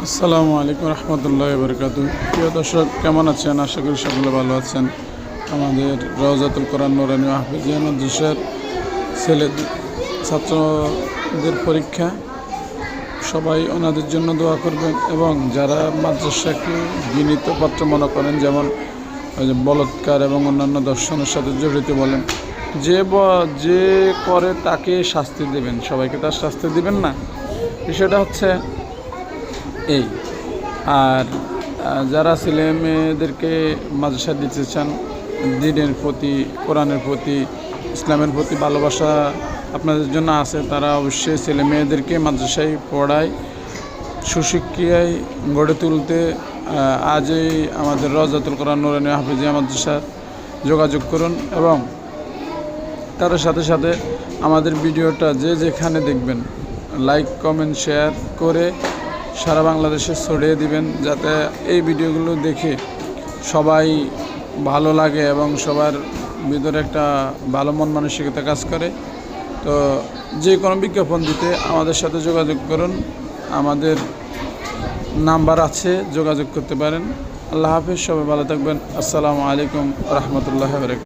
আসসালামু আলাইকুম রহমতুল্লাহি ওয়া বারাকাতুহু। প্রিয় দর্শক, কেমন আছেন? আশা করি সকলে ভালো আছেন। আমাদের রওজাতুল কোরআন নুরানী হাফেজিয়া মাদ্রাসার ছাত্রদের পরীক্ষা, সবাই ওনাদের জন্য দোয়া করবেন এবং যারা মাদ্রাসাকে ঘৃণিত পাত্র মনে করেন, যেমন বলৎকার এবং অন্যান্য দর্শনের সাথে জড়িত বলেন, যে করে তাকে শাস্তি দেবেন, সবাইকে তার শাস্তি দিবেন না। বিষয়টা হচ্ছে এই। আর যারা ছেলে মেয়েদেরকে মাদ্রাসা দিতে চান, দ্বীনের প্রতি, কোরআনের প্রতি, ইসলামের প্রতি ভালোবাসা আপনাদের জন্য আছে, তারা অবশ্যই ছেলে মেয়েদেরকে মাদ্রাসায় পড়ায় সুশিক্ষায় গড়ে তুলতে আজই আমাদের রওজাতুল কোরআন নুরানী হাফেজিয়া মাদ্রাসার যোগাযোগ করুন এবং তার সাথে সাথে আমাদের ভিডিওটা যে যেখানে দেখবেন লাইক, কমেন্ট, শেয়ার করে সারা বাংলাদেশে ছড়িয়ে দিবেন, যাতে এই ভিডিওগুলো দেখে সবাই ভালো লাগে এবং সবার ভিতরে একটা ভালো মন মানসিকতা কাজ করে। তো যে কোনো বিজ্ঞাপন দিতে আমাদের সাথে যোগাযোগ করুন, আমাদের নাম্বার আছে, যোগাযোগ করতে পারেন। আল্লাহ হাফেজ, সবাই ভালো থাকবেন। আসসালামু আলাইকুম রহমতুল্লাহি ওয়া বারাকাতুহু।